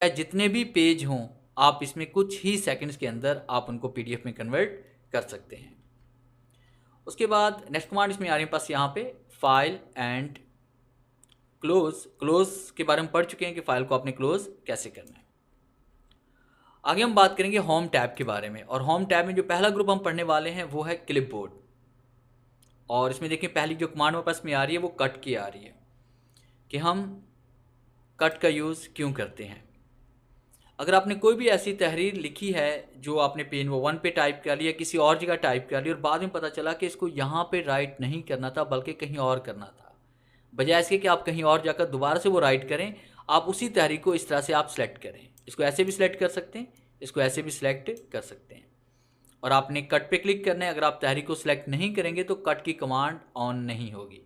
चाहे जितने भी पेज हों, आप इसमें कुछ ही सेकंड्स के अंदर आप उनको पीडीएफ में कन्वर्ट कर सकते हैं। उसके बाद नेक्स्ट कमांड इसमें आ रही है पास यहाँ पे फाइल एंड क्लोज। क्लोज के बारे में पढ़ चुके हैं कि फाइल को आपने क्लोज कैसे करना है। आगे हम बात करेंगे होम टैब के बारे में, और होम टैब में जो पहला ग्रुप हम पढ़ने वाले हैं वो है क्लिपबोर्ड। और इसमें देखिए पहली जो कमांड हमारे पास में आ रही है वो कट की आ रही है कि हम कट का यूज़ क्यों करते हैं। अगर आपने कोई भी ऐसी तहरीर लिखी है जो आपने पेन वो 1 पे टाइप कर लिया, किसी और जगह टाइप कर लिया और बाद में पता चला कि इसको यहाँ पे राइट नहीं करना था बल्कि कहीं और करना था, बजाय इसके कि आप कहीं और जाकर दोबारा से वो राइट करें, आप उसी तहरीर को इस तरह से आप सेलेक्ट करें। इसको ऐसे भी सिलेक्ट कर सकते हैं, इसको ऐसे भी सिलेक्ट कर सकते हैं, और आपने कट पे क्लिक करना है। अगर आप तहरीर को सिलेक्ट नहीं करेंगे तो कट की कमांड ऑन नहीं होगी।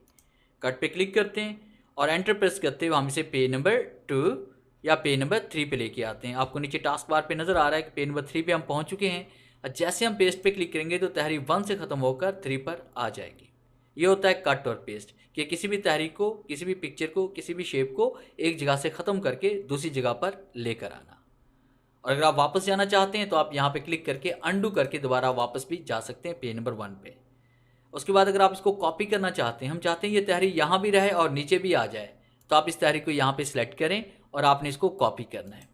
कट पे क्लिक करते हैं और एंटर प्रेस करते हुए हम इसे पेज नंबर 2 या पेज नंबर 3 पे लेके आते हैं। आपको नीचे टास्क बार पे नज़र आ रहा है कि पेज नंबर 3 पे हम पहुंच चुके हैं, और जैसे हम पेस्ट पे क्लिक करेंगे तो तहरीर 1 से ख़त्म होकर 3 पर आ जाएगी। ये होता है कट और पेस्ट, कि किसी भी तहरीर को, किसी भी पिक्चर को, किसी भी शेप को एक जगह से ख़त्म करके दूसरी जगह पर लेकर आना। और अगर आप वापस जाना चाहते हैं तो आप यहाँ पे क्लिक करके अंडू करके दोबारा वापस भी जा सकते हैं पेज नंबर 1 पे। उसके बाद अगर आप इसको कॉपी करना चाहते हैं, हम चाहते हैं ये तहरीर यहाँ भी रहे और नीचे भी आ जाए, तो आप इस तहरीर को यहाँ पे सिलेक्ट करें और आपने इसको कॉपी करना है।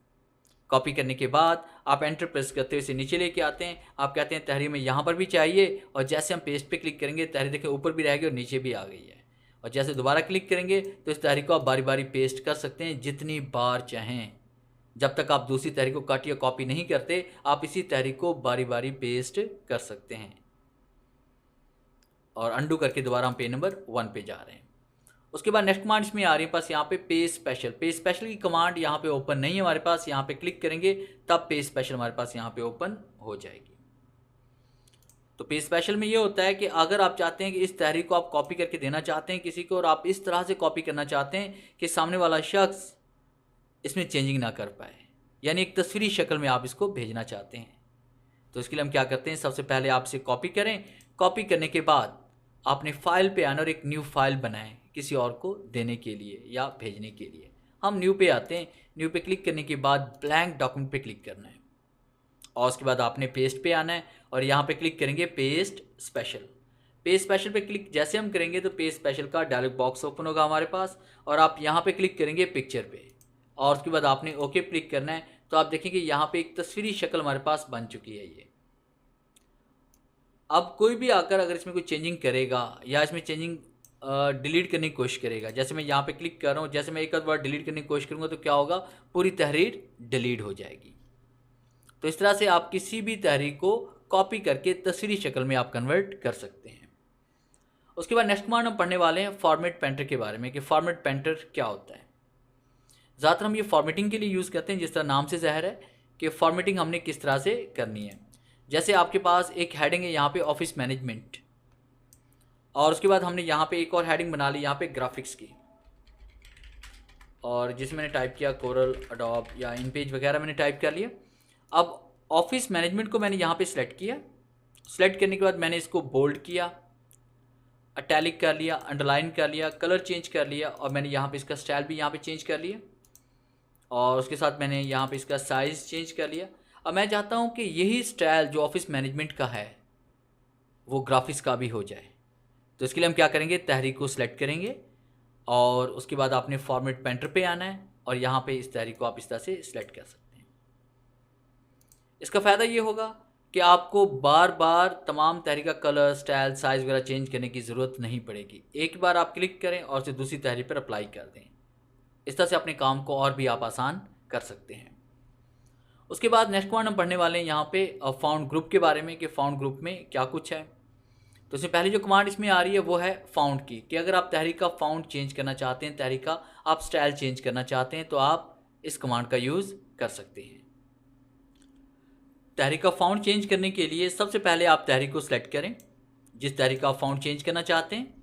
कॉपी करने के बाद आप एंटर प्रेस करते हुए इसे नीचे लेके आते हैं। आप कहते हैं तहरीर में यहाँ पर भी चाहिए, और जैसे हम पेस्ट पे क्लिक करेंगे तहरीर देखें ऊपर भी रहेगी और नीचे भी आ गई है। और जैसे दोबारा क्लिक करेंगे तो इस तहरीर को आप बारी बारी पेस्ट कर सकते हैं जितनी बार चाहें। जब तक आप दूसरी तहरीर को कट या कॉपी नहीं करते, आप इसी तहरीर को बारी बारी पेस्ट कर सकते हैं। और अंडू करके दोबारा हम पेज नंबर 1 पे जा रहे हैं। उसके बाद नेक्स्ट कमांड इसमें आ रही है पास यहाँ पे पेज स्पेशल। पेज स्पेशल की कमांड यहाँ पे ओपन नहीं है हमारे पास, यहाँ पे क्लिक करेंगे तब पेज स्पेशल हमारे पास यहाँ पे ओपन हो जाएगी। तो पेज स्पेशल में ये होता है कि अगर आप चाहते हैं कि इस तहरीर को आप कॉपी करके देना चाहते हैं किसी को, और आप इस तरह से कॉपी करना चाहते हैं कि सामने वाला शख्स इसमें चेंजिंग ना कर पाए, यानी एक तस्वीरी शक्ल में आप इसको भेजना चाहते हैं, तो इसके लिए हम क्या करते हैं, सबसे पहले आप इसे कॉपी करें। कॉपी करने के बाद आपने फाइल पे आना और एक न्यू फाइल बनाएं किसी और को देने के लिए या भेजने के लिए। हम न्यू पे आते हैं, न्यू पे क्लिक करने के बाद ब्लैंक डॉक्यूमेंट पे क्लिक करना है, और उसके बाद आपने पेस्ट पे आना है और यहाँ पे क्लिक करेंगे पेस्ट स्पेशल। पेज स्पेशल पे क्लिक जैसे हम करेंगे तो पेज स्पेशल का डायलॉग बॉक्स ओपन होगा हमारे पास, और आप यहाँ पे क्लिक करेंगे पिक्चर पे, और उसके बाद आपने ओके क्लिक करना है। तो आप देखेंगे यहाँ पे एक तस्वीरी शक्ल हमारे पास बन चुकी है ये। अब कोई भी आकर अगर इसमें कोई चेंजिंग करेगा या इसमें चेंजिंग डिलीट करने की कोशिश करेगा, जैसे मैं यहाँ पे क्लिक कर रहा हूँ, जैसे मैं एक आध बार डिलीट करने की कोशिश करूँगा तो क्या होगा, पूरी तहरीर डिलीट हो जाएगी। तो इस तरह से आप किसी भी तहरीर को कॉपी करके तस्वीरी शक्ल में आप कन्वर्ट कर सकते हैं। उसके बाद नेक्स्ट कमांड हम पढ़ने वाले हैं फॉर्मेट पेंटर के बारे में, कि फॉर्मेट पेंटर क्या होता है। ज़्यादातर हम ये फॉर्मेटिंग के लिए यूज़ करते हैं, जिस तरह नाम से ज़ाहिर है कि फॉर्मेटिंग हमने किस तरह से करनी है। जैसे आपके पास एक हेडिंग है यहाँ पे ऑफिस मैनेजमेंट, और उसके बाद हमने यहाँ पे एक और हेडिंग बना ली यहाँ पे ग्राफिक्स की, और जिसमें मैंने टाइप किया कोरल, अडोब या इन पेज वगैरह मैंने टाइप कर लिया। अब ऑफिस मैनेजमेंट को मैंने यहाँ पे सिलेक्ट किया। सिलेक्ट करने के बाद मैंने इसको बोल्ड किया, अटैलिक कर लिया, अंडरलाइन कर लिया, कलर चेंज कर लिया, और मैंने यहाँ पे इसका स्टाइल भी यहाँ पे चेंज कर लिया, और उसके साथ मैंने यहाँ पे इसका साइज़ चेंज कर लिया। अब मैं चाहता हूँ कि यही स्टाइल जो ऑफिस मैनेजमेंट का है वो ग्राफिक्स का भी हो जाए। तो इसके लिए हम क्या करेंगे, तहरीर को सिलेक्ट करेंगे और उसके बाद आपने फॉर्मेट पेंटर पे आना है, और यहाँ पे इस तहरीर को आप इस तरह से सिलेक्ट कर सकते हैं। इसका फ़ायदा ये होगा कि आपको बार बार तमाम तहरीर का कलर, स्टाइल, साइज़ वगैरह चेंज करने की ज़रूरत नहीं पड़ेगी। एक बार आप क्लिक करें और उसे दूसरी तहरीर पर अप्लाई कर दें। इस तरह से अपने काम को और भी आप आसान कर सकते हैं। उसके बाद नेक्स्ट पॉइंट हम पढ़ने वाले हैं यहाँ पे फाउंड ग्रुप के बारे में, कि फाउंड ग्रुप में क्या कुछ है। तो इसमें पहले जो कमांड इसमें आ रही है वो है फाउंड की, कि अगर आप तहरीर का फाउंड चेंज करना चाहते हैं, तहरीर का आप स्टाइल चेंज करना चाहते हैं, तो आप इस कमांड का यूज़ कर सकते हैं। तहरीर का फाउंड चेंज करने के लिए सबसे पहले आप तहरीर को सिलेक्ट करें जिस तहरीर का आप फाउंड चेंज करना चाहते हैं।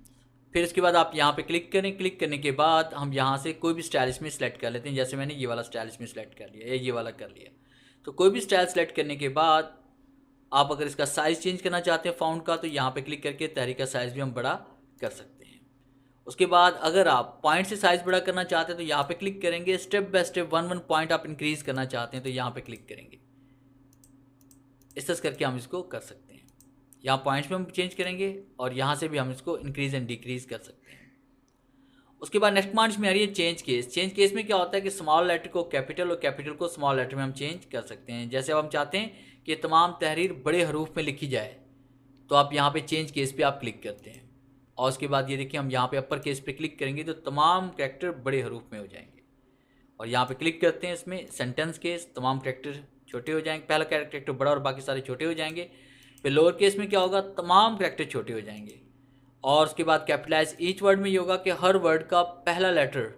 फिर इसके बाद आप यहाँ पे क्लिक करें। क्लिक करने के बाद हम यहाँ से कोई भी स्टाइल इसमें सेलेक्ट कर लेते हैं, जैसे मैंने ये वाला स्टाइल इसमें सेलेक्ट कर लिया या ये वाला कर लिया। तो कोई भी स्टाइल सेलेक्ट करने के बाद आप अगर इसका साइज़ चेंज करना चाहते हैं फाउंड का, तो यहाँ पे क्लिक करके तहरीर का साइज़ भी हम बड़ा कर सकते हैं। उसके बाद अगर आप पॉइंट से साइज़ बड़ा करना चाहते हैं तो यहाँ पे क्लिक करेंगे। स्टेप बाय स्टेप 1 पॉइंट आप इंक्रीज़ करना चाहते हैं तो यहाँ पे क्लिक करेंगे। इस तरह करके हम इसको कर सकते हैं। यहाँ पॉइंट्स में हम चेंज करेंगे और यहाँ से भी हम इसको इंक्रीज़ एंड डिक्रीज़ कर सकते हैं। उसके बाद नेक्स्ट कमांड में आ रही है चेंज केस। चेंज केस में क्या होता है कि स्मॉल लेटर को कैपिटल और कैपिटल को स्मॉल लेटर में हम चेंज कर सकते हैं। जैसे अब हम चाहते हैं कि तमाम तहरीर बड़े हरूफ में लिखी जाए तो आप यहाँ पे चेंज केस पे आप क्लिक करते हैं और उसके बाद ये देखिए हम यहाँ पे अपर केस पे क्लिक करेंगे तो तमाम कैरेक्टर बड़े हरूफ में हो जाएंगे। और यहाँ पे क्लिक करते हैं इसमें सेंटेंस केस, तमाम कैरेक्टर छोटे हो जाएंगे। पहला कैरेक्टर बड़ा और बाकी सारे छोटे हो जाएंगे। फिर लोअर केस में क्या होगा, तमाम कैरेक्टर छोटे हो जाएंगे। और उसके बाद कैपिटलाइज ईच वर्ड में ये होगा कि हर वर्ड का पहला लेटर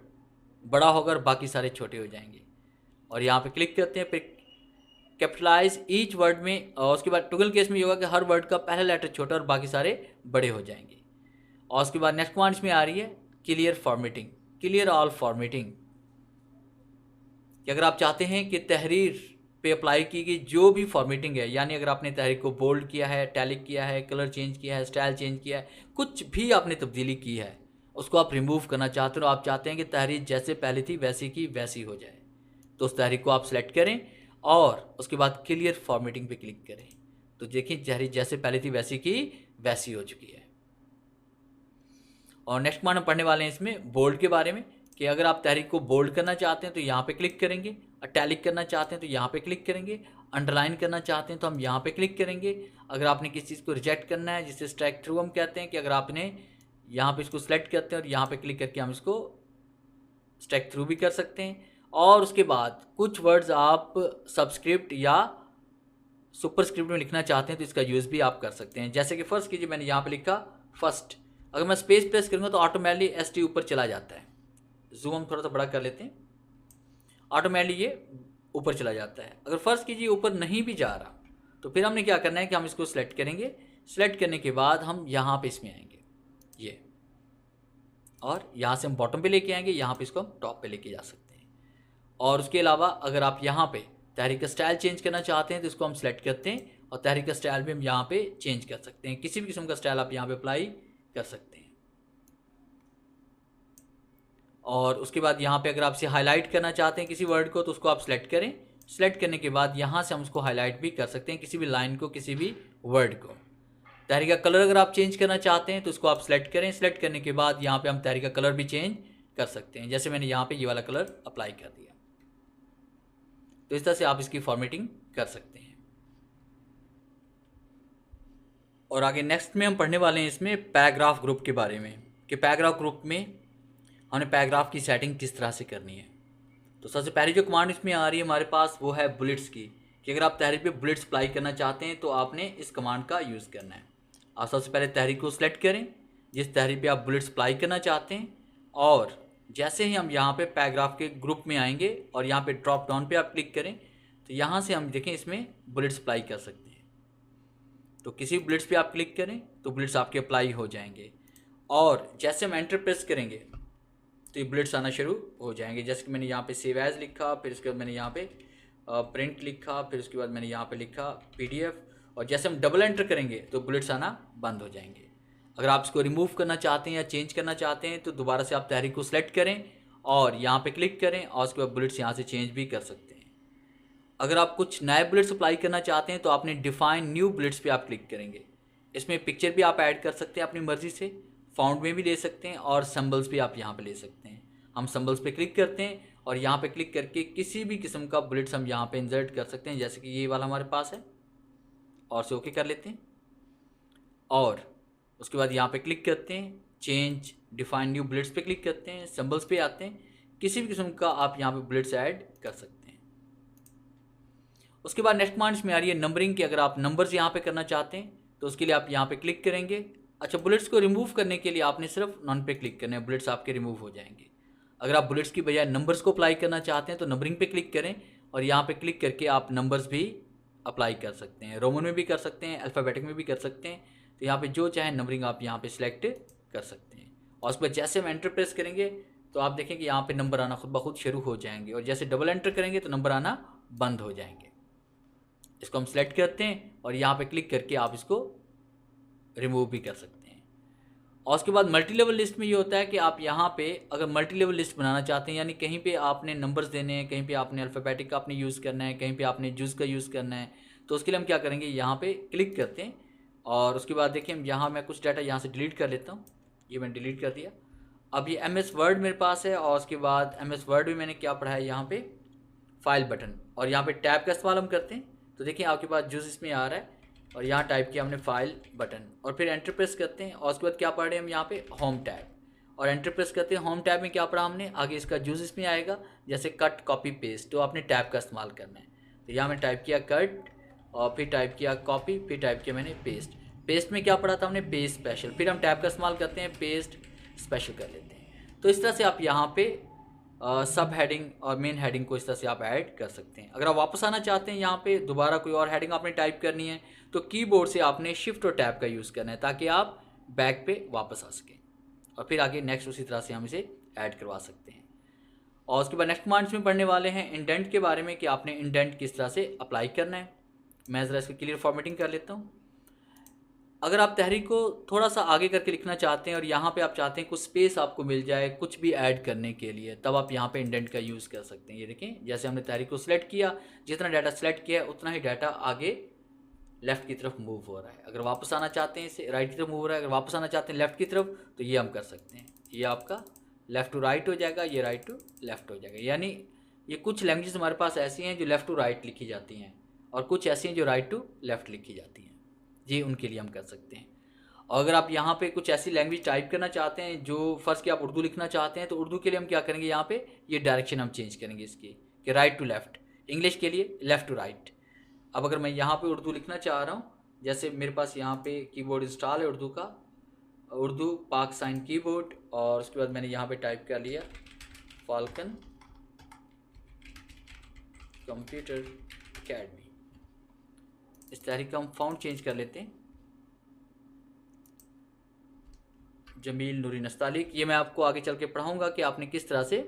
बड़ा होगा और बाकी सारे छोटे हो जाएंगे। और यहाँ पे क्लिक करते हैं, फिर कैपिटलाइज ईच वर्ड में। और उसके बाद टुगल केस में ये होगा कि हर वर्ड का पहला लेटर छोटा और बाकी सारे बड़े हो जाएंगे। और उसके बाद नेक्स्ट कमांड में आ रही है clear formatting, clear all formatting. कि अगर आप चाहते हैं कि तहरीर पे अप्लाई की गई जो भी फॉर्मेटिंग है, यानी अगर आपने तहरीर को बोल्ड किया है, टैलिक किया है, कलर चेंज किया है, स्टाइल चेंज किया है, कुछ भी आपने तब्दीली की है, उसको आप रिमूव करना चाहते हो, आप चाहते हैं कि तहरीर जैसे पहले थी वैसी की वैसी हो जाए, तो उस तहरीर को आप सेलेक्ट करें और उसके बाद क्लियर फॉर्मेटिंग पे क्लिक करें। तो देखिए तहरीर जैसे पहले थी वैसी की वैसी हो चुकी है। और नेक्स्ट कमांड हम पढ़ने वाले हैं इसमें बोल्ड के बारे में, कि अगर आप तहरीर को बोल्ड करना चाहते हैं तो यहाँ पे क्लिक करेंगे, अटैलिक करना चाहते हैं तो यहाँ पे क्लिक करेंगे, अंडरलाइन करना चाहते हैं तो हम यहाँ पे क्लिक करेंगे। अगर आपने किसी चीज़ को रिजेक्ट करना है, जिसे स्ट्राइक थ्रू हम कहते हैं, कि अगर आपने यहाँ पे इसको सेलेक्ट करते हैं और यहाँ पे क्लिक करके हम इसको स्ट्राइक थ्रू भी कर सकते हैं। और उसके बाद कुछ वर्ड्स आप सबस्क्रिप्ट या सुपरस्क्रिप्ट में लिखना चाहते हैं तो इसका यूज़ भी आप कर सकते हैं। जैसे कि फर्स्ट कीजिए, मैंने यहाँ पे लिखा फर्स्ट, अगर मैं स्पेस प्रेस करूँगा तो ऑटोमेटिकली एस टी ऊपर चला जाता है। जूम हम थोड़ा सा बड़ा कर लेते हैं, ऑटोमेटिकली ये ऊपर चला जाता है। अगर फर्स्ट कीजिए ऊपर नहीं भी जा रहा तो फिर हमने क्या करना है कि हम इसको सिलेक्ट करेंगे। सिलेक्ट करने के बाद हम यहाँ पे इसमें आएंगे ये, और यहाँ से हम बॉटम पे लेके आएंगे, यहाँ पे इसको हम टॉप पे लेके जा सकते हैं। और उसके अलावा अगर आप यहाँ पे तहरीर का स्टाइल चेंज करना चाहते हैं तो इसको हम सेलेक्ट करते हैं और तहरीर का स्टाइल भी हम यहाँ पे चेंज कर सकते हैं। किसी भी किस्म का स्टाइल आप यहाँ पे अप्लाई कर सकते हैं। और उसके बाद यहाँ पे अगर आप इसे हाईलाइट करना चाहते हैं किसी वर्ड को तो उसको आप सेलेक्ट करें। सेलेक्ट करने के बाद यहाँ से हम उसको हाईलाइट भी कर सकते हैं, किसी भी लाइन को, किसी भी वर्ड को। तहरीर का कलर अगर आप चेंज करना चाहते हैं तो उसको आप सेलेक्ट करें। सेलेक्ट करने के बाद यहाँ पे हम तहरीर का कलर भी चेंज कर सकते हैं, जैसे मैंने यहाँ पे ये वाला कलर अप्लाई कर दिया। तो इस तरह से आप इसकी फॉर्मेटिंग कर सकते हैं। और आगे नेक्स्ट में हम पढ़ने वाले हैं इसमें पैराग्राफ ग्रुप के बारे में, कि पैराग्राफ ग्रुप में हमने पैराग्राफ की सेटिंग किस तरह से करनी है। तो सबसे पहले जो कमांड इसमें आ रही है हमारे पास वो है बुलेट्स की, कि अगर आप तहरीर पे बुलेट्स अप्लाई करना चाहते हैं तो आपने इस कमांड का यूज़ करना है। आप सबसे पहले तहरीर को सिलेक्ट करें जिस तहरीर पे आप बुलेट्स अप्लाई करना चाहते हैं, और जैसे ही हम यहाँ पे पैराग्राफ के ग्रुप में आएंगे और यहाँ पे ड्रॉप डाउन पे आप क्लिक करें तो यहाँ से हम देखें इसमें बुलेट्स अप्लाई कर सकते हैं। तो किसी भी बुलेट्स पे आप क्लिक करें तो बुलेट्स आपके अप्लाई हो जाएंगे। और जैसे हम एंटर प्रेस करेंगे तो ये बुलेट्स आना शुरू हो जाएंगे। जैसे कि मैंने यहाँ पे सेव एज लिखा, फिर उसके बाद मैंने यहाँ पे प्रिंट लिखा, फिर उसके बाद मैंने यहाँ पे लिखा PDF, और जैसे हम डबल एंटर करेंगे तो बुलेट्स आना बंद हो जाएंगे। अगर आप इसको रिमूव करना चाहते हैं या चेंज करना चाहते हैं तो दोबारा से आप तहरीर को सिलेक्ट करें और यहाँ पे क्लिक करें और उसके बाद बुलेट्स यहाँ से चेंज भी कर सकते हैं। अगर आप कुछ नए बुलेट्स अप्लाई करना चाहते हैं तो आपने डिफाइन न्यू बुलेट्स पे आप क्लिक करेंगे। इसमें पिक्चर भी आप ऐड कर सकते हैं अपनी मर्ज़ी से, फाउंड में भी ले सकते हैं और सिंबल्स भी आप यहाँ पे ले सकते हैं। हम सिंबल्स पे क्लिक करते हैं और यहाँ पे क्लिक करके किसी भी किस्म का बुलेट्स हम यहाँ पे इंसर्ट कर सकते हैं, जैसे कि ये वाला हमारे पास है, और से ओके कर लेते हैं। और उसके बाद यहाँ पे क्लिक करते हैं, चेंज डिफाइन न्यू बुलेट्स पे क्लिक करते हैं, सिंबल्स पे आते हैं, किसी भी किस्म का आप यहाँ पे बुलेट्स ऐड कर सकते हैं। उसके बाद नेक्स्ट कमांड में आ रही है नंबरिंग, की अगर आप नंबर्स यहाँ पे करना चाहते हैं तो उसके लिए आप यहाँ पे क्लिक करेंगे। अच्छा, बुलेट्स को रिमूव करने के लिए आपने सिर्फ नॉन पे क्लिक करना है, बुलेट्स आपके रिमूव हो जाएंगे। अगर आप बुलेट्स की बजाय नंबर्स को अप्लाई करना चाहते हैं तो नंबरिंग पे क्लिक करें और यहाँ पे क्लिक करके आप नंबर्स भी अप्लाई कर सकते हैं। रोमन में भी कर सकते हैं, अल्फ़ाबेटिक में भी कर सकते हैं। तो यहाँ पे जो चाहे नंबरिंग आप यहाँ पे सिलेक्ट कर सकते हैं। और उस पर जैसे हम एंटर प्रेस करेंगे तो आप देखें कि यहाँ पे नंबर आना खुद ब खुद शुरू हो जाएंगे, और जैसे डबल एंटर करेंगे तो नंबर आना बंद हो जाएंगे। इसको हम सिलेक्ट करते हैं और यहाँ पे क्लिक करके आप इसको रिमूव भी कर सकते हैं। और उसके बाद मल्टी लेवल लिस्ट में ये होता है कि आप यहाँ पे अगर मल्टी लेवल लिस्ट बनाना चाहते हैं, यानी कहीं पे आपने नंबर्स देने हैं, कहीं पे आपने अल्फ़ाबेटिक का आपने यूज़ करना है, कहीं पे आपने जूस का यूज़ करना है, तो उसके लिए हम क्या करेंगे, यहाँ पे क्लिक करते हैं और उसके बाद देखिए हम यहाँ मैं कुछ डाटा यहाँ से डिलीट कर लेता हूँ। ये मैंने डिलीट कर दिया। अब ये MS वर्ड मेरे पास है और उसके बाद MS वर्ड में मैंने क्या पढ़ा है, यहाँ पे फाइल बटन, और यहाँ पे टैब का इस्तेमाल हम करते हैं। तो देखिए आपके पास जूस इसमें आ रहा है और यहाँ टाइप किया हमने फाइल बटन और फिर एंटर प्रेस करते हैं और उसके बाद क्या पढ़ रहे हैं हम यहाँ पे होम टैब और एंटर प्रेस करते हैं। होम टैब में क्या पढ़ा हमने, आगे इसका जूस इसमें आएगा, जैसे कट कॉपी पेस्ट, तो आपने टैब का इस्तेमाल करना है। तो यहाँ मैंने टाइप किया कट और फिर टाइप किया कॉपी, फिर टाइप किया मैंने पेस्ट। पेस्ट में क्या पढ़ा था हमने, पेस्ट स्पेशल, फिर हम टैब का इस्तेमाल करते हैं, पेस्ट स्पेशल कर लेते हैं। तो इस तरह से आप यहाँ पे सब हेडिंग और मेन हेडिंग को इस तरह से आप ऐड कर सकते हैं। अगर आप वापस आना चाहते हैं यहाँ पे दोबारा कोई और हेडिंग आपने टाइप करनी है तो कीबोर्ड से आपने शिफ्ट और टैब का यूज़ करना है ताकि आप बैक पे वापस आ सकें और फिर आगे नेक्स्ट उसी तरह से हम इसे ऐड करवा सकते हैं। और उसके बाद नेक्स्ट कमांड्स में पढ़ने वाले हैं इंडेंट के बारे में कि आपने इंडेंट किस तरह से अप्लाई करना है। मैं ज़रा इसको क्लियर फॉर्मेटिंग कर लेता हूँ। अगर आप तहरीर को थोड़ा सा आगे करके लिखना चाहते हैं और यहाँ पे आप चाहते हैं कुछ स्पेस आपको मिल जाए कुछ भी ऐड करने के लिए, तब आप यहाँ पे इंडेंट का यूज़ कर सकते हैं। ये देखें जैसे हमने तहरीर को सिलेक्ट किया, जितना डाटा सेलेक्ट किया है उतना ही डाटा आगे लेफ़्ट की तरफ मूव हो रहा है। अगर वापस आना चाहते हैं इसे राइट की तरफ मूव हो रहा है, अगर वापस आना चाहते हैं लेफ़्ट की तरफ तो ये हम कर सकते हैं। ये आपका लेफ़्ट टू राइट हो जाएगा, ये राइट टू लेफ़्ट हो जाएगा। यानी ये कुछ लैंग्वेजेस हमारे पास ऐसी हैं जो लेफ़्ट टू राइट लिखी जाती हैं और कुछ ऐसी हैं जो राइट टू लेफ़्ट लिखी जाती हैं। ये उनके लिए हम कर सकते हैं। और अगर आप यहाँ पे कुछ ऐसी लैंग्वेज टाइप करना चाहते हैं जो फ़र्ज़ कि आप उर्दू लिखना चाहते हैं तो उर्दू के लिए हम क्या करेंगे, यहाँ पे ये डायरेक्शन हम चेंज करेंगे इसकी कि राइट टू लेफ़्ट। इंग्लिश के लिए लेफ़्ट टू राइट। अब अगर मैं यहाँ पे उर्दू लिखना चाह रहा हूँ, जैसे मेरे पास यहाँ पे कीबोर्ड इंस्टॉल है उर्दू का, उर्दू पाक साइन कीबोर्ड, और उसके बाद मैंने यहाँ पे टाइप कर लिया फाल्कन कंप्यूटर अकेडमी। इस तहरीक का हम फ़ॉन्ट चेंज कर लेते हैं, जमील नूरी नस्तालिक। ये मैं आपको आगे चल के पढ़ाऊँगा कि आपने किस तरह से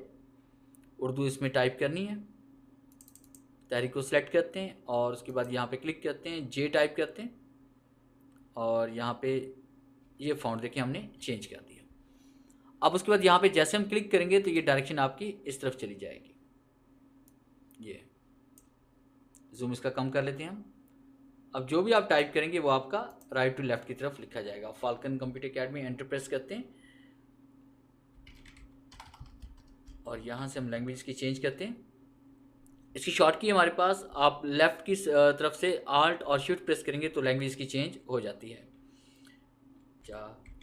उर्दू इसमें टाइप करनी है। तहरीक को सिलेक्ट करते हैं और उसके बाद यहाँ पे क्लिक करते हैं, जे टाइप करते हैं और यहाँ पे ये फ़ॉन्ट देखिए हमने चेंज कर दिया। अब उसके बाद यहाँ पे जैसे हम क्लिक करेंगे तो ये डायरेक्शन आपकी इस तरफ चली जाएगी। ये जूम इसका कम कर लेते हैं हम। अब जो भी आप टाइप करेंगे वो आपका राइट टू लेफ़्ट की तरफ लिखा जाएगा। Falcon computer academy enter press करते हैं और यहाँ से हम लैंग्वेज की चेंज करते हैं। इसकी शॉर्ट की हमारे पास, आप लेफ़्ट की तरफ से आल्ट और शिफ्ट प्रेस करेंगे तो लैंग्वेज की चेंज हो जाती है। जा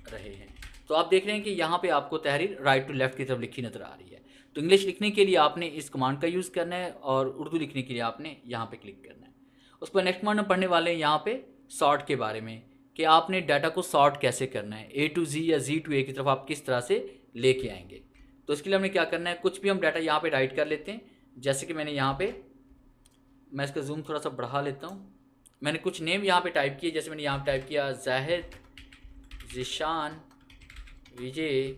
रहे हैं तो आप देख रहे हैं कि यहाँ पे आपको तहरीर राइट टू लेफ़्ट की तरफ लिखी नज़र आ रही है। तो इंग्लिश लिखने के लिए आपने इस कमांड का यूज़ करना है और उर्दू लिखने के लिए आपने यहाँ पे क्लिक करना है। उस पर नेक्स्ट कमांड में पढ़ने वाले हैं यहाँ पे सॉर्ट के बारे में कि आपने डाटा को सॉर्ट कैसे करना है, A to Z या Z to A की तरफ आप किस तरह से लेके आएंगे। तो इसके लिए हमने क्या करना है, कुछ भी हम डाटा यहाँ पे राइट कर लेते हैं। जैसे कि मैंने यहाँ पे, मैं इसका जूम थोड़ा सा बढ़ा लेता हूँ। मैंने कुछ नेम यहाँ पे टाइप किए, जैसे मैंने यहाँ पे टाइप किया जाहिद, ज़ीशान, विजय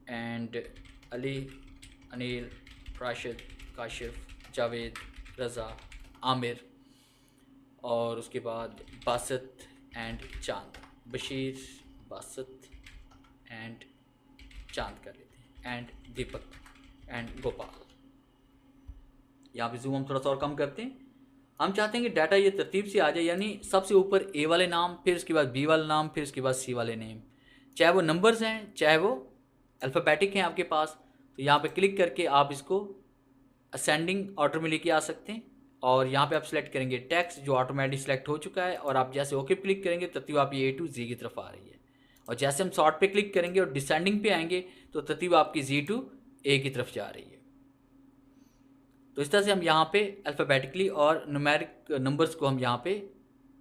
एंड अली, अनिल, राशिद, काशिफ, जावेद, रज़ा, आमिर, और उसके बाद बासत एंड चांद, बशीर, बासत एंड चांद कर लेते हैं, एंड दीपक एंड गोपाल। यहाँ पे जूम हम थोड़ा सा और कम करते हैं। हम चाहते हैं कि डाटा ये तरतीब से आ जाए, यानी सबसे ऊपर A वाले नाम, फिर उसके बाद B वाला नाम, फिर उसके बाद C वाले नेम, चाहे वो नंबर्स हैं चाहे वो अल्फ़ाबेटिक हैं आपके पास। तो यहाँ पे क्लिक करके आप इसको असेंडिंग ऑर्डर में लेके आ सकते हैं और यहाँ पे आप सिलेक्ट करेंगे टेक्स्ट जो ऑटोमेटिक सिलेक्ट हो चुका है, और आप जैसे ओके क्लिक करेंगे तरतीब आपकी A to Z की तरफ आ रही है। और जैसे हम सॉर्ट पे क्लिक करेंगे और डिसेंडिंग पे आएंगे तो तरतीब आपकी Z to A की तरफ जा रही है। तो इस तरह से हम यहाँ पे अल्फ़ाबेटिकली और न्यूमेरिक नंबर्स को हम यहाँ पे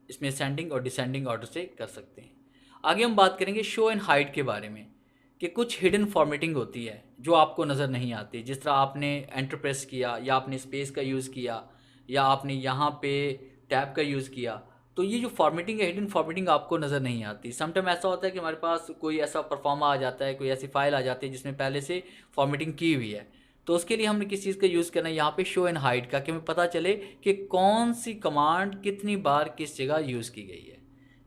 इसमें असेंडिंग और डिसेंडिंग ऑर्डर से कर सकते हैं। आगे हम बात करेंगे शो एंड हाइड के बारे में कि कुछ हिडन फॉर्मेटिंग होती है जो आपको नज़र नहीं आती। जिस तरह आपने एंटर प्रेस किया या आपने स्पेस का यूज़ किया या आपने यहाँ पे टैब का यूज़ किया, तो ये जो फॉर्मेटिंग है हिडन फॉर्मेटिंग आपको नज़र नहीं आती। समटाइम ऐसा होता है कि हमारे पास कोई ऐसा परफॉर्मा आ जाता है, कोई ऐसी फाइल आ जाती है जिसमें पहले से फॉर्मेटिंग की हुई है। तो उसके लिए हमने किस चीज़ का यूज़ करना है, यहाँ पे शो एंड हाइड का, कि हमें पता चले कि कौन सी कमांड कितनी बार किस जगह यूज़ की गई है।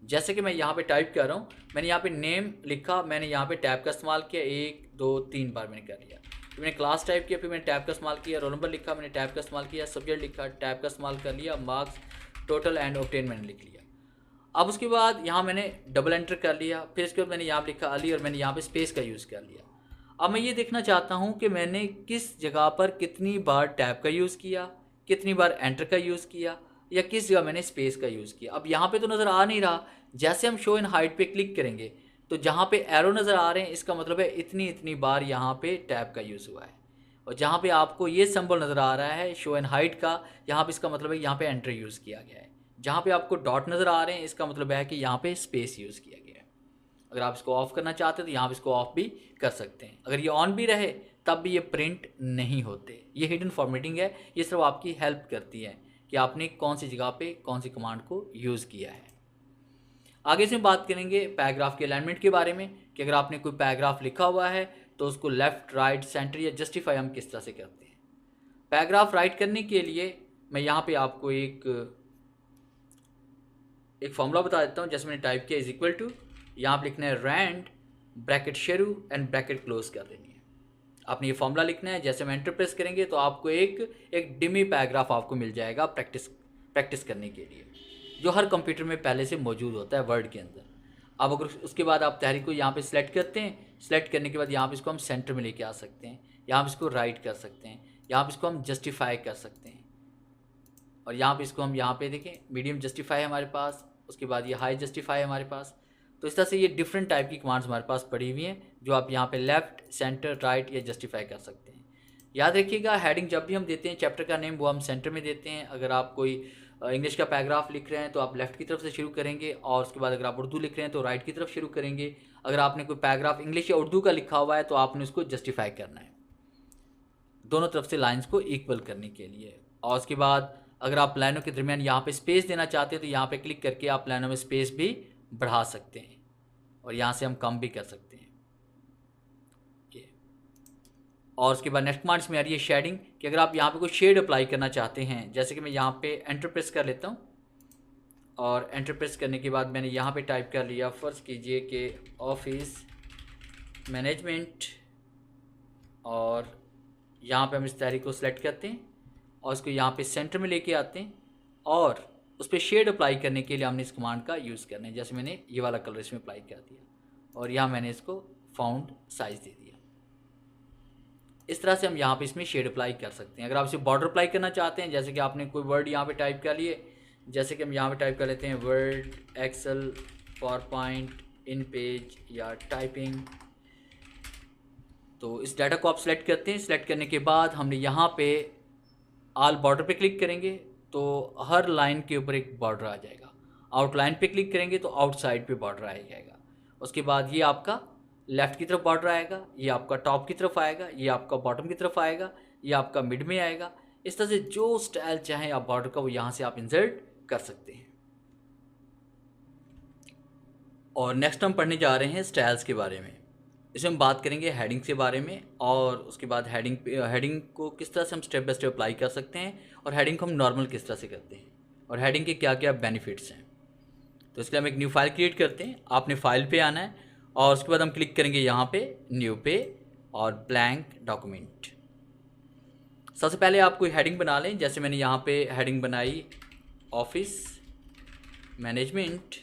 जैसे कि मैं यहाँ पे टाइप कर रहा हूँ, मैंने यहाँ पे नेम लिखा, मैंने यहाँ पे टैब का इस्तेमाल किया, 1 2 3 बार मैंने कर लिया। फिर मैंने क्लास टाइप किया, फिर मैंने टैब का इस्तेमाल किया, रोल नंबर लिखा, मैंने टैब का इस्तेमाल किया, सब्जेक्ट लिखा, टैब का इस्तेमाल कर लिया, मार्क्स, टोटल एंड ऑब्टेन मैंने लिख लिया। अब उसके बाद यहाँ मैंने डबल एंटर कर लिया, फिर इसके बाद मैंने यहाँ लिखा अली और मैंने यहाँ पे स्पेस का यूज़ कर लिया। अब मैं ये देखना चाहता हूँ कि मैंने किस जगह पर कितनी बार टैब का यूज़ किया, कितनी बार एंटर का यूज़ किया, या किस जगह मैंने स्पेस का यूज़ किया। अब यहाँ पे तो नज़र आ नहीं रहा। जैसे हम शो इन हाइट पे क्लिक करेंगे तो जहाँ पे एरो नज़र आ रहे हैं, इसका मतलब है इतनी इतनी बार यहाँ पे टैब का यूज़ हुआ है। और जहाँ पे आपको ये सिंबल नज़र आ रहा है शो एंड हाइट का, यहाँ पे इसका मतलब है यहाँ पे एंटर यूज़ किया गया है। जहाँ पे आपको डॉट नज़र आ रहे हैं, इसका मतलब है कि यहाँ पे स्पेस यूज़ किया गया है। अगर आप इसको ऑफ़ करना चाहते हैं तो यहाँ पे इसको ऑफ़ भी कर सकते हैं। अगर ये ऑन भी रहे तब भी ये प्रिंट नहीं होते। ये हिडन फॉर्मेटिंग है, ये सिर्फ आपकी हेल्प करती है कि आपने कौन सी जगह पे कौन सी कमांड को यूज़ किया है। आगे से बात करेंगे पैराग्राफ के अलाइनमेंट के बारे में कि अगर आपने कोई पैराग्राफ लिखा हुआ है तो उसको लेफ़्ट, राइट, सेंटर या जस्टिफाई हम किस तरह से करते हैं। पैराग्राफ राइट करने के लिए मैं यहाँ पे आपको एक फॉर्मूला बता देता हूँ। जैसे मैंने टाइप किया इज इक्वल टू, यहाँ पर लिखना है रैंड ब्रैकेट शुरू एंड ब्रैकेट क्लोज कर देनी है। आपने ये फॉर्मूला लिखना है। जैसे मैं एंटर प्रेस करेंगे तो आपको एक डिमी पैराग्राफ आपको मिल जाएगा प्रैक्टिस करने के लिए, जो हर कंप्यूटर में पहले से मौजूद होता है वर्ड के अंदर। अब अगर उसके बाद आप तहरीर को यहाँ पे सिलेक्ट करते हैं, सिलेक्ट करने के बाद यहाँ पे इसको हम सेंटर में लेके आ सकते हैं, यहाँ पे इसको राइट कर सकते हैं, यहाँ पे इसको हम जस्टिफाई कर सकते हैं, और यहाँ पे इसको हम यहाँ पे देखें मीडियम जस्टिफाई हमारे पास, उसके बाद ये हाई जस्टिफाई हमारे पास। तो इस तरह से ये डिफरेंट टाइप की कमांड्स हमारे पास पड़ी हुई हैं जो आप यहाँ पे लेफ़्ट, सेंटर, राइट या जस्टिफाई कर सकते हैं। याद रखिएगा हेडिंग जब भी हम देते हैं चैप्टर का नेम वो हम सेंटर में देते हैं। अगर आप कोई इंग्लिश का पैराग्राफ लिख रहे हैं तो आप लेफ़्ट की तरफ से शुरू करेंगे, और उसके बाद अगर आप उर्दू लिख रहे हैं तो राइट की तरफ शुरू करेंगे। अगर आपने कोई पैराग्राफ इंग्लिश या उर्दू का लिखा हुआ है तो आपने उसको जस्टिफाई करना है, दोनों तरफ से लाइन्स को इक्वल करने के लिए। और उसके बाद अगर आप लाइनों के दरमियान यहाँ पे स्पेस देना चाहते हैं तो यहाँ पे क्लिक करके आप लाइनों में स्पेस भी बढ़ा सकते हैं, और यहाँ से हम कम भी कर सकते हैं ये। और उसके बाद नेक्स्ट कमांड में आ रही है शेडिंग, कि अगर आप यहाँ पे कोई शेड अप्लाई करना चाहते हैं, जैसे कि मैं यहाँ पे एंटर प्रेस कर लेता हूँ, और एंटर प्रेस करने के बाद मैंने यहाँ पे टाइप कर लिया, फ़र्ज़ कीजिए कि ऑफिस मैनेजमेंट, और यहाँ पे हम इस तहरीर को सिलेक्ट करते हैं और इसको यहाँ पे सेंटर में लेके आते हैं, और उस पर शेड अप्लाई करने के लिए हमने इस कमांड का यूज़ करना है। जैसे मैंने ये वाला कलर इसमें अप्लाई कर दिया और यहाँ मैंने इसको फाउंड साइज़ दे दिया। इस तरह से हम यहाँ पे इसमें शेड अप्लाई कर सकते हैं। अगर आप इसे बॉर्डर अप्लाई करना चाहते हैं, जैसे कि आपने कोई वर्ड यहाँ पे टाइप कर लिए, जैसे कि हम यहाँ पे टाइप कर लेते हैं word, excel, powerpoint, InPage या टाइपिंग, तो इस डाटा को आप सिलेक्ट करते हैं। सिलेक्ट करने के बाद हमने यहाँ पे ऑल बॉर्डर पे क्लिक करेंगे तो हर लाइन के ऊपर एक बॉर्डर आ जाएगा। आउटलाइन पे क्लिक करेंगे तो आउटसाइड पे बॉर्डर आ जाएगा। उसके बाद ये आपका लेफ़्ट की तरफ बॉर्डर आएगा, ये आपका टॉप की तरफ आएगा, ये आपका बॉटम की तरफ आएगा, ये आपका मिड में आएगा। इस तरह से जो स्टाइल चाहें आप बॉर्डर का वो यहाँ से आप इंसर्ट कर सकते हैं। और नेक्स्ट हम पढ़ने जा रहे हैं स्टाइल्स के बारे में। इसमें हम बात करेंगे हेडिंग के बारे में, और उसके बाद हेडिंग को किस तरह से हम स्टेप बाय स्टेप अप्लाई कर सकते हैं, और हेडिंग को हम नॉर्मल किस तरह से करते हैं, और हेडिंग के क्या क्या बेनिफिट्स हैं। तो इसके लिए हम एक न्यू फाइल क्रिएट करते हैं। आपने फाइल पे आना है और उसके बाद हम क्लिक करेंगे यहाँ पे न्यू पे और ब्लैंक डॉक्यूमेंट। सबसे पहले आप कोई हेडिंग बना लें। जैसे मैंने यहाँ पे हेडिंग बनाई ऑफिस मैनेजमेंट,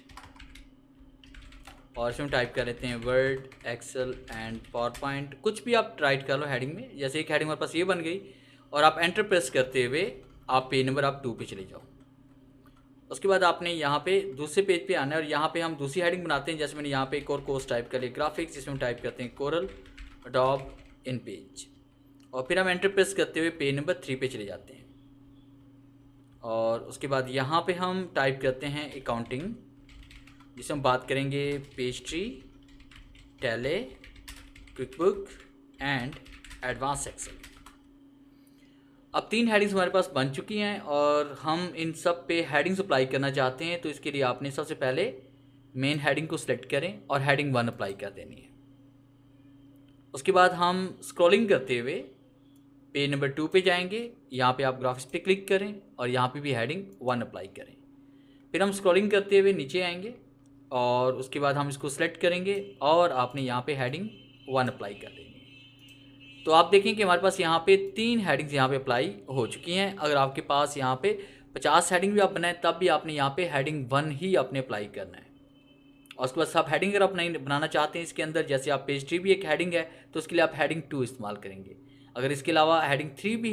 और इसमें टाइप कर लेते हैं वर्ड, एक्सेल एंड पावरपॉइंट। कुछ भी आप राइट कर लो हेडिंग में। जैसे एक हेडिंग हमारे पास ये बन गई, और आप एंटर प्रेस करते हुए आप पेज नंबर आप 2 पे चले जाओ। उसके बाद आपने यहाँ पे दूसरे पेज पे आना है, और यहाँ पे हम दूसरी हेडिंग बनाते हैं। जैसे मैंने यहाँ पे एक और कोर्स टाइप कर लिया ग्राफिक्स, जिसमें टाइप करते हैं कोरल अडोब इन पेज, और फिर हम एंटर प्रेस करते हुए पेज नंबर 3 पे चले जाते हैं। और उसके बाद यहाँ पे हम टाइप करते हैं अकाउंटिंग, जिसे हम बात करेंगे Peachtree, Tally, QuickBook and advance Excel. अब 3 हेडिंग्स हमारे पास बन चुकी हैं और हम इन सब पे हेडिंग्स अप्लाई करना चाहते हैं। तो इसके लिए आपने सबसे पहले मेन हेडिंग को सिलेक्ट करें और हेडिंग 1 अप्लाई कर देनी है। उसके बाद हम स्क्रॉलिंग करते हुए पेज नंबर 2 पे जाएंगे। यहाँ पे आप ग्राफिक्स पे क्लिक करें और यहाँ पे भी हेडिंग 1 अप्लाई करें। फिर हम स्क्रॉलिंग करते हुए नीचे आएंगे और उसके बाद हम इसको सेलेक्ट करेंगे और आपने यहाँ पे हेडिंग 1 अप्लाई कर देंगे। तो आप देखें कि हमारे पास यहाँ पे 3 हेडिंग्स यहाँ पे अप्लाई हो चुकी हैं। अगर आपके पास यहाँ पे 50 हेडिंग भी आप बनाएं तब भी आपने यहाँ पे हेडिंग 1 ही आपने अप्लाई करना है। और उसके बाद सब हेडिंग अगर आप नहीं बनाना चाहते हैं इसके अंदर, जैसे आप पेज 3 भी एक हेडिंग है तो उसके लिए आप हेडिंग 2 इस्तेमाल करेंगे। अगर इसके अलावा हेडिंग 3 भी